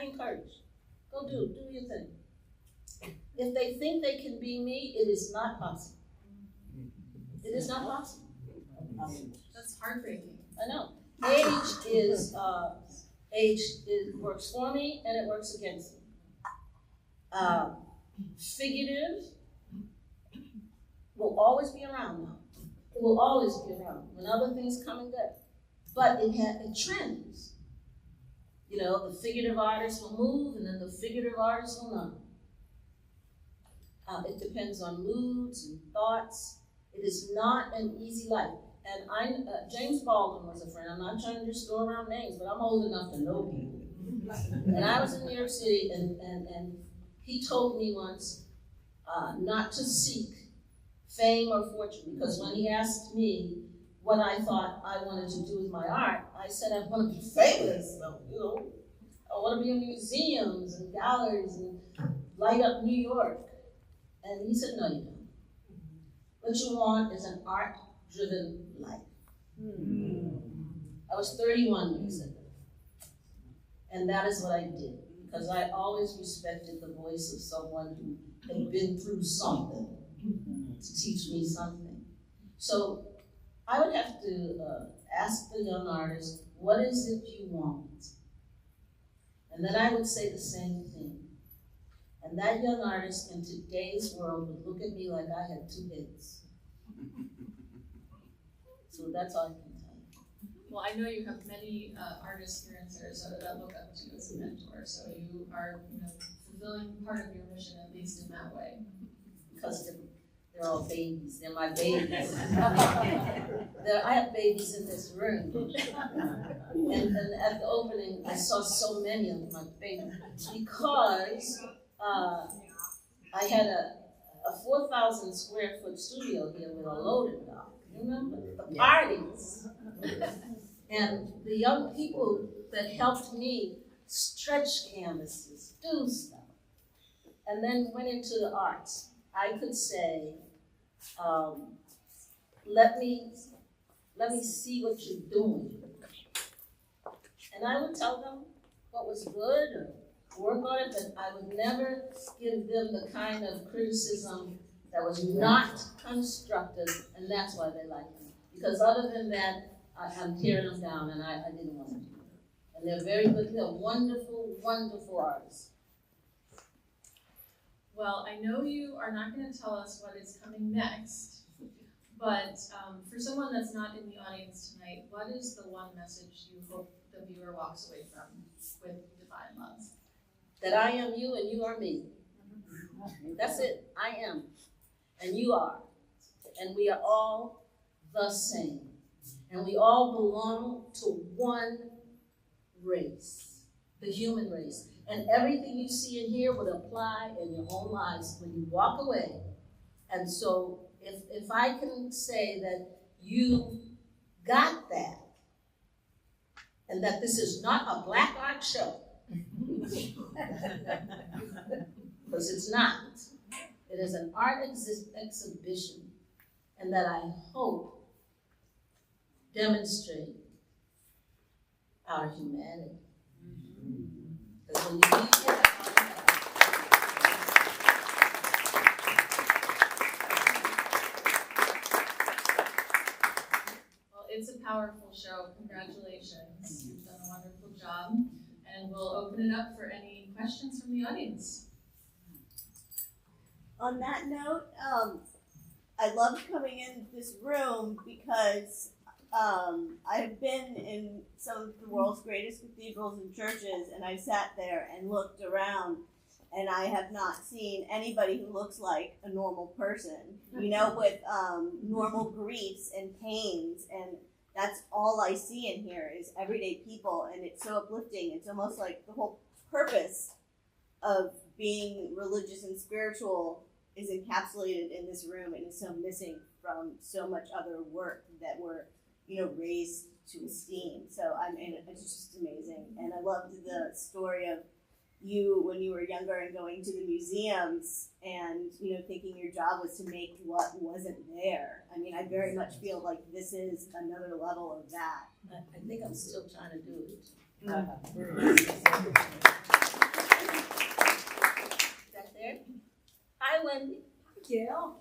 encourage. Go do your thing. If they think they can be me, it is not possible. It is not possible. That's heartbreaking. I know. Age works for me and it works against me. Figurative will always be around now. It will always be around when other things come and go. But it trends. The figurative artists will move and then the figurative artists will not. It depends on moods and thoughts. It is not an easy life. And James Baldwin was a friend. I'm not trying to just throw around names, but I'm old enough to know people. And I was in New York City, and he told me once not to seek fame or fortune, because when he asked me what I thought I wanted to do with my art, I said I want to be famous. I want to be in museums and galleries and light up New York. And he said, no, you don't. What you want is an art-driven life. I was 31 when he said that. And that is what I did, because I always respected the voice of someone who had been through something to teach me something. So I would have to ask the young artist, what is it you want? And then I would say the same thing. And that young artist in today's world would look at me like I had two heads. So that's all I can tell you. Well, I know you have many artists here in Sarasota that look up to you as a mentor, so you are fulfilling part of your mission, at least in that way. Because they're all babies. They're my babies. I have babies in this room. And at the opening, I saw so many of my babies because I had a 4,000 square foot studio here with a loaded dock. Remember the parties? And the young people that helped me stretch canvases, do stuff, and then went into the arts. I could say, let me see what you're doing. And I would tell them what was good or work on it, but I would never give them the kind of criticism that was not constructive, and that's why they like me. Because other than that, I'm tearing them down, and I didn't want to do it. And they're very good, they're wonderful, wonderful artists. Well, I know you are not going to tell us what is coming next, but for someone that's not in the audience tonight, what is the one message you hope the viewer walks away from with Divine Love? That I am you and you are me. That's it. I am. And you are. And we are all the same. And we all belong to one race, the human race. And everything you see in here would apply in your own lives when you walk away. And so if I can say that you got that, and that this is not a black art show, because it's not. It is an art exhibition, and that I hope demonstrate our humanity. Because when you leave here, Well, it's a powerful show. Congratulations. You've done a wonderful job. And we'll open it up for any questions from the audience. On that note, I love coming in this room because I've been in some of the world's greatest cathedrals and churches, and I sat there and looked around, and I have not seen anybody who looks like a normal person, you know, with normal griefs and pains, and that's all I see in here is everyday people, and it's so uplifting. It's almost like the whole purpose of being religious and spiritual is encapsulated in this room and is so missing from so much other work that we're, you know, raised to esteem. So it's just amazing. And I loved the story of you when you were younger and going to the museums and, you know, thinking your job was to make what wasn't there. I mean, I very much feel like this is another level of that. I think I'm still trying to do it. Is that there? Hi, Wendy. Gale.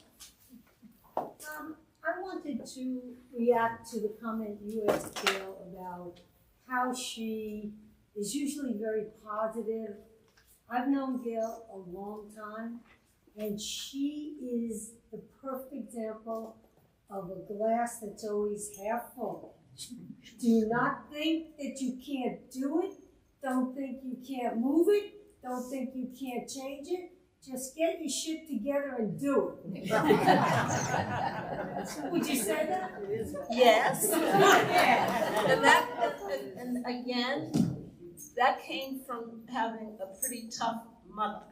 I wanted to react to the comment you asked Gale about how she is usually very positive. I've known Gale a long time, and she is the perfect example of a glass that's always half full. Do not think that you can't do it. Don't think you can't move it. Don't think you can't change it. Just get your shit together and do it. Would you say that? Yes. And again, that came from having a pretty tough mother.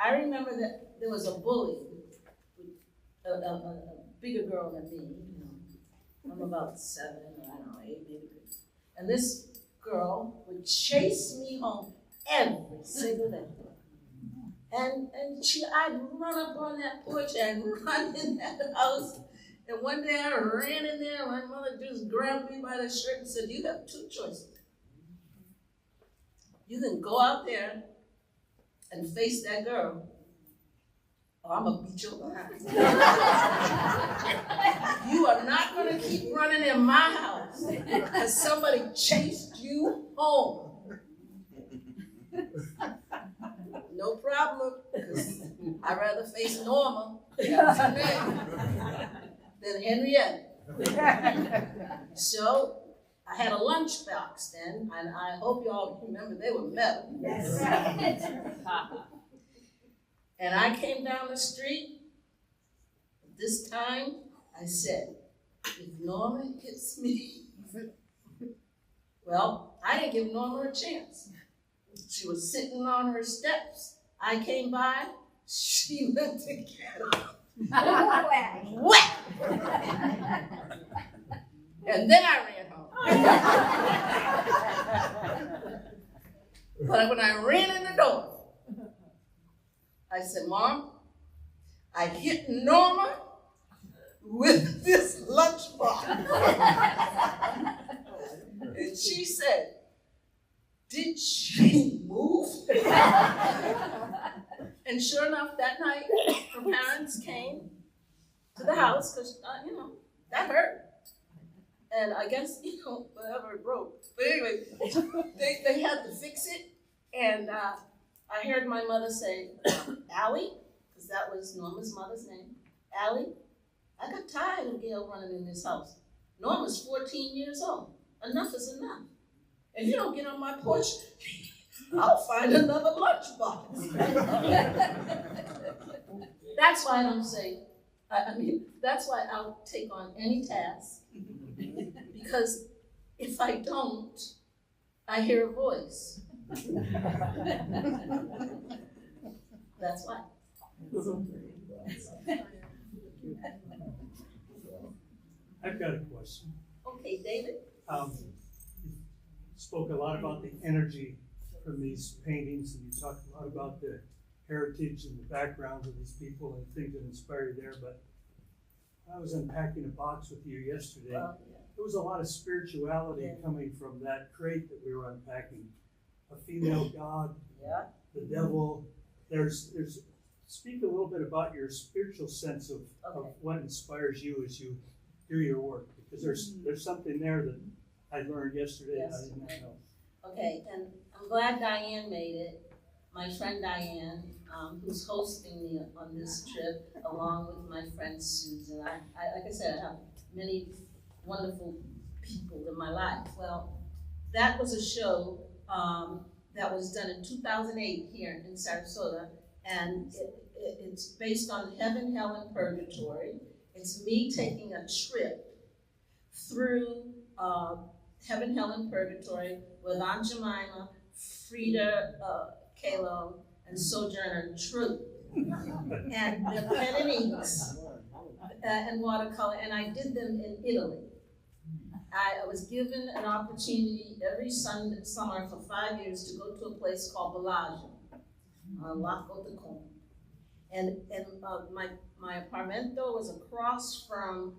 I remember that there was a bully, a bigger girl than me, you know. I'm about 7, or I don't know, 8 maybe. And this girl would chase me home every single day. And I'd run up on that porch and run in that house. And one day I ran in there, and my mother just grabbed me by the shirt and said, "You have 2 choices. You can go out there and face that girl, or I'm gonna beat your behind. You are not gonna keep running in my house because somebody chased you home." No problem, because I'd rather face Norma than Henriette. So I had a lunchbox then, and I hope y'all remember they were metal. Yes. And I came down the street. This time I said, if Norma hits me, well, I didn't give Norma a chance. She was sitting on her steps. I came by, she went to get her. Whack! And then I ran home. But when I ran in the door, I said, "Mom, I hit Norma with this lunchbox." And she said, "Did she move?" And sure enough, that night, her parents came to the house because, you know, that hurt. And I guess, you know, whatever it broke. But anyway, they had to fix it. And I heard my mother say, "Allie," because that was Norma's mother's name. "Allie, I got tired of Gale running in this house. Norma's 14 years old. Enough is enough. If you don't get on my porch, I'll find another lunchbox." That's why I don't say, that's why I'll take on any task. Because if I don't, I hear a voice. That's why. I've got a question. Okay, David. You spoke a lot about the energy from these paintings, and you talked a lot about the heritage and the backgrounds of these people and things that inspire you there. But I was unpacking a box with you yesterday, there was a lot of spirituality coming from that crate that we were unpacking. A female god, Yeah. the devil. There's speak a little bit about your spiritual sense of what inspires you as you do your work, because there's something there that I learned yesterday that I didn't know. Okay, and I'm glad Diane made it. My friend Diane, who's hosting me on this trip, along with my friend Susan. I like I said, I have many wonderful people in my life. Well, that was a show that was done in 2008 here in Sarasota, and it's based on Heaven, Hell, and Purgatory. It's me taking a trip through Heaven, Hell, and Purgatory with Aunt Jemima, Frida Kahlo, and Sojourner Truth. And the pen and inks and watercolor, and I did them in Italy. I was given an opportunity every summer for 5 years to go to a place called Bellagio, Lago di Como. And my apartmento was across from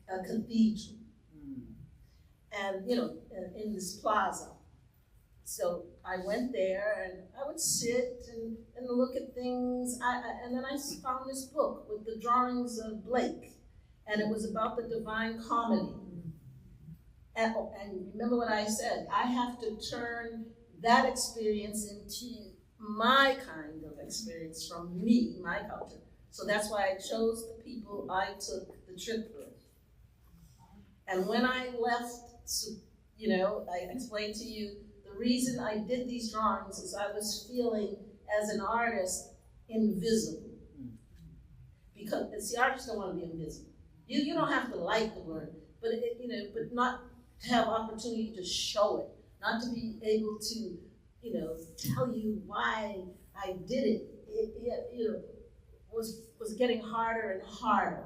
a cathedral. And, in this plaza. So I went there and I would sit and look at things. And then I found this book with the drawings of Blake. And it was about the Divine Comedy. And remember what I said, I have to turn that experience into my kind of experience from me, my culture. So that's why I chose the people I took the trip with. And when I left, I explained to you, the reason I did these drawings is I was feeling, as an artist, invisible. Because, see, artists don't want to be invisible. You don't have to like the work, but but not to have opportunity to show it, not to be able to, tell you why I did it. It was getting harder and harder.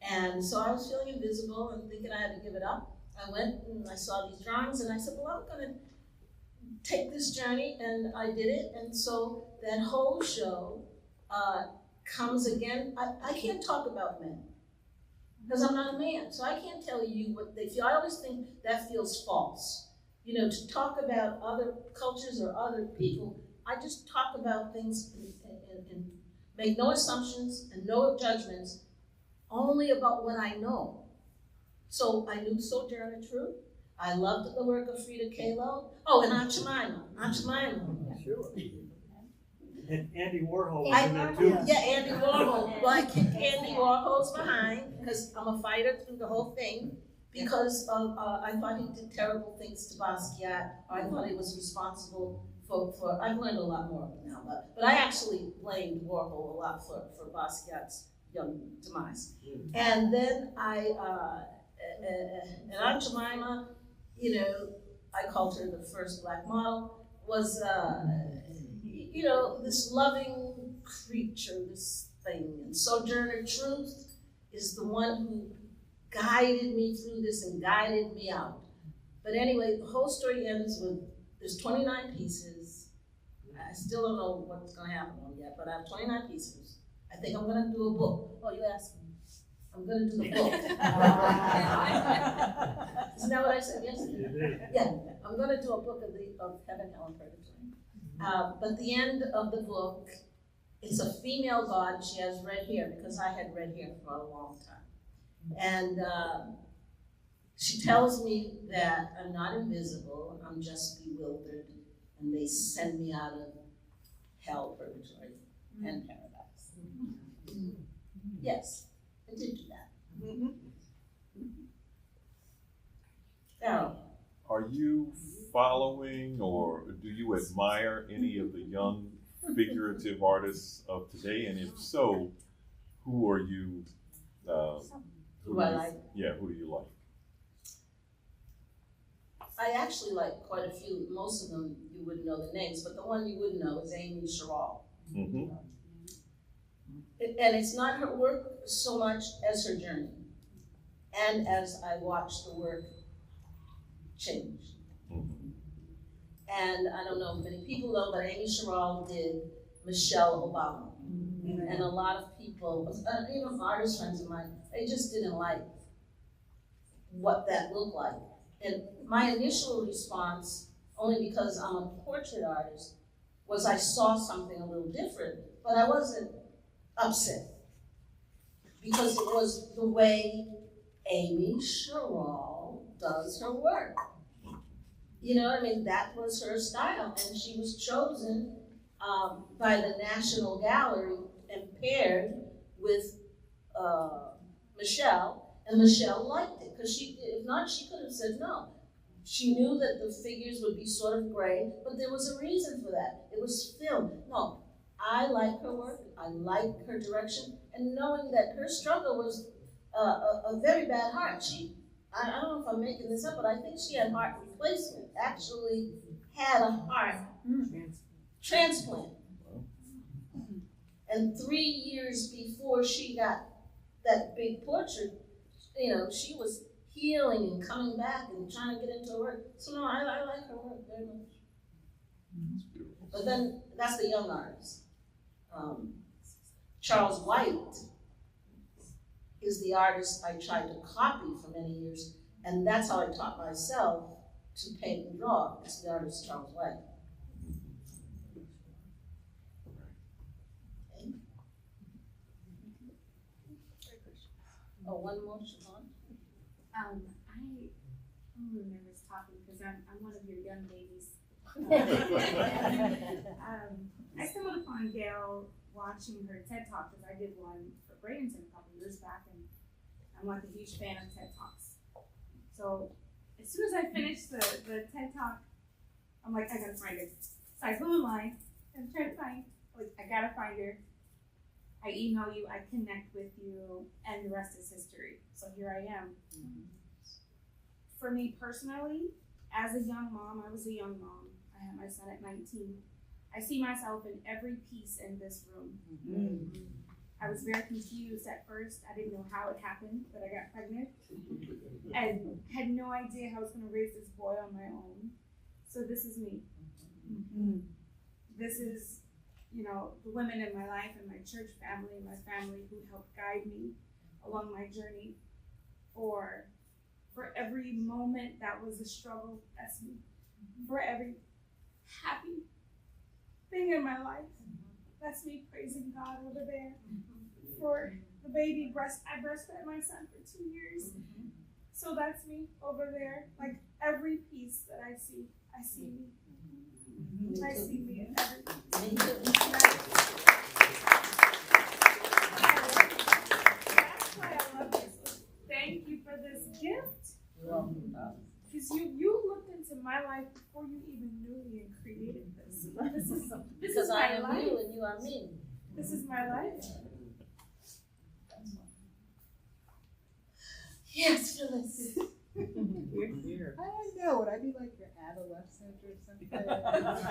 And so I was feeling invisible and thinking I had to give it up. I went and I saw these drawings and I said, well, I'm gonna take this journey, and I did it. And so that whole show comes again. I can't talk about men because I'm not a man, so I can't tell you what they feel. I always think that feels false. To talk about other cultures or other people, I just talk about things and make no assumptions and no judgments, only about what I know. So I knew Sojourner Truth. I loved the work of Frida Kahlo. Oh, and Aunt Jemima. Sure. And Andy Warhol was in there too. Yeah, Andy Warhol. Well, I kicked Andy Warhol's behind because I'm a fighter through the whole thing, because I thought he did terrible things to Basquiat. I thought he was responsible for I've learned a lot more now, but I actually blamed Warhol a lot for Basquiat's young demise. And then and Aunt Jemima, I called her the first black model, was, this loving creature, this thing. And Sojourner Truth is the one who guided me through this and guided me out. But anyway, the whole story ends with, there's 29 pieces. I still don't know what's going to happen on yet, but I have 29 pieces. I think I'm going to do a book. Oh, you asked me. I'm going to do the book. Isn't that what I said yesterday? Yeah, I'm going to do a book of Heaven, Hell, and Purgatory. But the end of the book, it's a female god. She has red hair because I had red hair for a long time. And she tells me that I'm not invisible, I'm just bewildered, and they send me out of hell, purgatory, and paradise. Yes, I did do that. Now, are you following, or do you admire any of the young figurative artists of today? And if so, who are you? Who I like? Yeah, who do you like? I actually like quite a few. Most of them you wouldn't know the names, but the one you wouldn't know is Amy Sherall. Mm-hmm. And it's not her work so much as her journey, and as I watch the work change. Mm-hmm. And I don't know if many people know, but Amy Sherall did Michelle Obama. Mm-hmm. And a lot of people, even artist friends of mine, they just didn't like what that looked like. And my initial response, only because I'm a portrait artist, was I saw something a little different, but I wasn't upset. Because it was the way Amy Sherall does her work. You know, I mean, that was her style, and she was chosen by the National Gallery and paired with Michelle, and Michelle liked it, because if not, she could have said no. She knew that the figures would be sort of gray, but there was a reason for that. It was film. No, I like her work, I like her direction, and knowing that her struggle was a very bad heart. I don't know if I'm making this up, but I think she had heart replacement, actually had a heart transplant. And 3 years before she got that big portrait, you know, she was healing and coming back and trying to get into her work. So no, I like her work very much. But then that's the young artist. Charles White is the artist I tried to copy for many years, and that's how I taught myself to paint and draw. It's the artist Charles White. Okay. Oh, one more, Siobhan. I remember talking because I'm one of your young babies. I stumbled upon Gale watching her TED Talk because I did one for Bradenton a couple years back, and I'm like a huge fan of TED Talks. So as soon as I finished the TED Talk, I'm like, I gotta find her. So I go online and try to find, I gotta find her. I email you, I connect with you, and the rest is history. So here I am. Mm-hmm. For me personally, as a young mom, I was a young mom. I had my son at 19. I see myself in every piece in this room. Mm-hmm. I was very confused at first. I didn't know how it happened, but I got pregnant and had no idea how I was going to raise this boy on my own. So this is me. Mm-hmm. This is, you know, the women in my life and my church family and my family who helped guide me along my journey. For every moment that was a struggle, that's me. For every happy thing in my life, that's me praising God over there. For the baby I breastfed my son for 2 years. So that's me over there. Like every piece that I see me. I see me in every piece. That's why I love this. Thank you for this gift. Because you looked into my life before you even knew me and created this. This is I my am life. you and you are me. This is my life. Yes, Phyllis. Here. I don't know. Would I be like your adolescent or something? I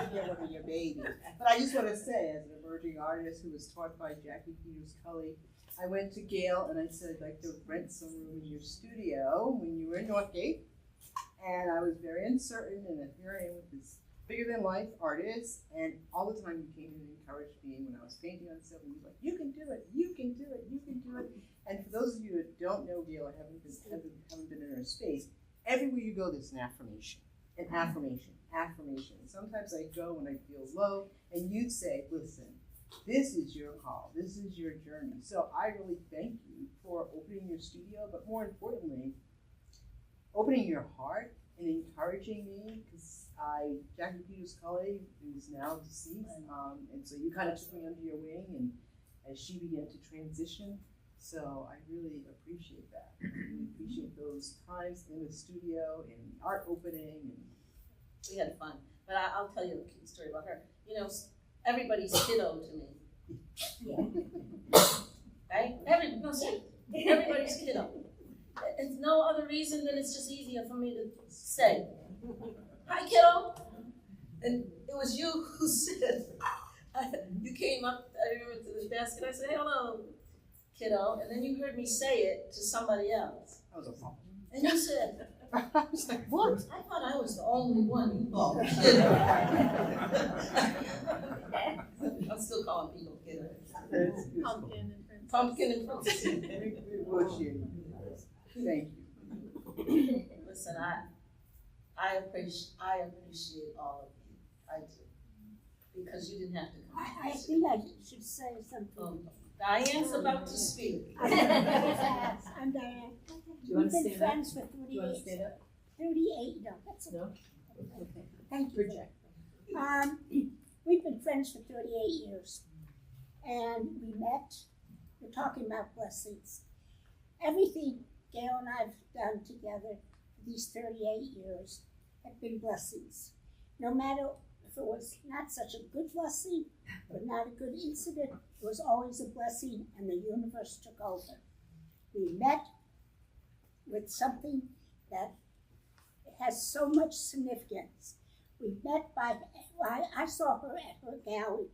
forget one of your babies. But I just want to say, as an emerging artist who was taught by Jackie Peters Cully, I went to Gale and I said I'd like to rent some room in your studio when you were in Northgate. And I was very uncertain, and here I am with this bigger than life artist, and all the time you came in and encouraged me when I was painting on stuff, and you were like, you can do it, you can do it, you can do it. And for those of you that don't know Gale or haven't been in her space, everywhere you go there's an affirmation, an affirmation, affirmation. Sometimes I go when I feel low, and you'd say, listen, this is your call, this is your journey. So I really thank you for opening your studio, but more importantly, opening your heart and encouraging me, because Jackie Peters Cully is now deceased, and so you kind of took me under your wing, and as she began to transition, so I really appreciate that. I really appreciate those times in the studio and the art opening. And we had fun, but I'll tell you a cute story about her. You know, everybody's kiddo to me. Yeah. Right? Everybody's kiddo. It's no other reason than it's just easier for me to say, hi kiddo. And it was you who said, you came up, I remember, to the desk, and I said, hello, kiddo. And then you heard me say it to somebody else. that was a fun. And you said, I was like, what? I thought I was the only one you called kiddo. I'm still calling people kiddo. Pumpkin and Prince. Pumpkin and Prince. We appreciate you. Thank you. Listen, I appreciate all of you. I do. Because you didn't have to come. I think I should say something. Oh, Diane's about to speak. I'm Diane. We've been friends for 38 years. 38, no, that's okay. No? Thank you. We've been friends for 38 years. And we met, we're talking about blessings. Everything Gale and I have done together these 38 years have been blessings. No matter if it was not such a good blessing or not a good incident, it was always a blessing and the universe took over. We met with something that has so much significance. We met I saw her at her gallery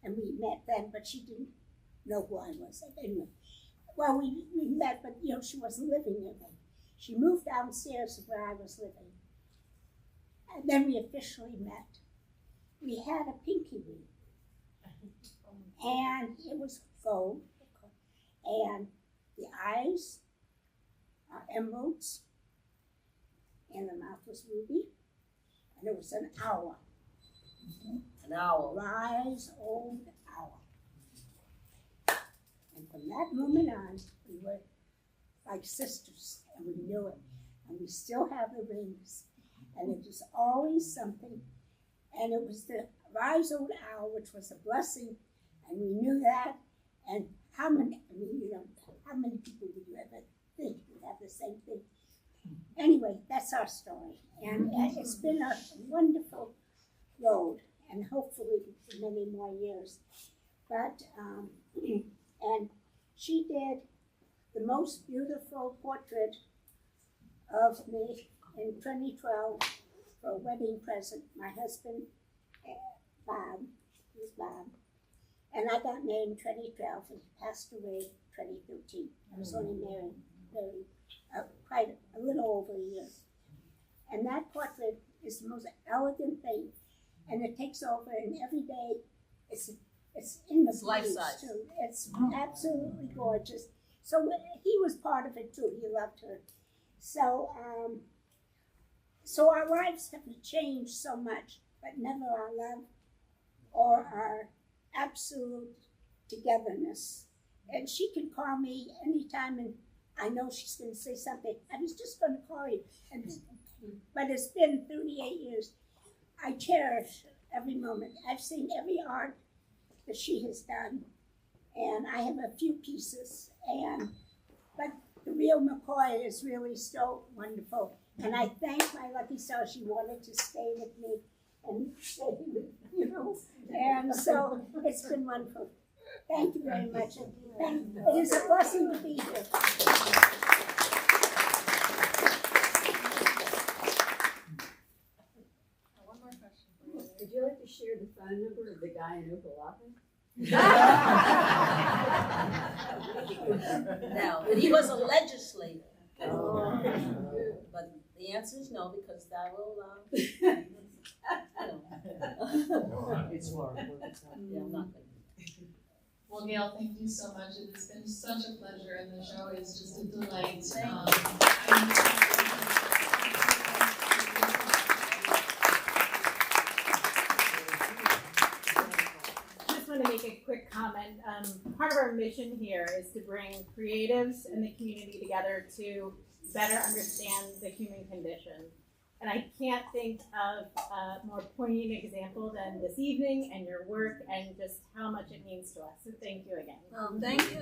and we met then, but she didn't know who I was. Anyway, well, we met, but she wasn't living there then. She moved downstairs where I was living. And then we officially met. We had a pinky ring. And it was gold. And the eyes are emeralds. And the mouth was ruby. And it was an owl. An owl. Wise old owl. And from that moment on, we were like sisters, and we knew it. And we still have the rings. And it was always something. And it was the wise old owl, which was a blessing. And we knew that. And how many people would you ever think would have the same thing? Anyway, that's our story. And it's been a wonderful road, and hopefully many more years. But, and she did the most beautiful portrait of me in 2012 for a wedding present. My husband, Bob, he was Bob, and I got married in 2012 and he passed away in 2013. I was only married quite a little over a year. And that portrait is the most elegant thing, and it takes over, and every day it's in the life place size too. It's absolutely gorgeous. So he was part of it too. He loved her. So so our lives have changed so much, but never our love or our absolute togetherness. And she can call me anytime, and I know she's going to say something. I was just going to call you, but it's been 38 years. I cherish every moment. I've seen every art that she has done, and I have a few pieces. But the real McCoy is really so wonderful. And I thank my lucky star. She wanted to stay with me and stay with, and so it's been wonderful. Thank you very much. It is a blessing to be here. One more question for you. Would you like to share the phone number of the guy in Okalaka? No, but he was a legislator. But the answer is no, because that will, It's Laura. yeah, I'm not gonna. Well, Gale, thank you so much. It has been such a pleasure, and the show is just a delight. I just want to make a quick comment. Part of our mission here is to bring creatives and the community together to better understand the human condition. And I can't think of a more poignant example than this evening and your work and just how much it means to us. So thank you again. Thank you.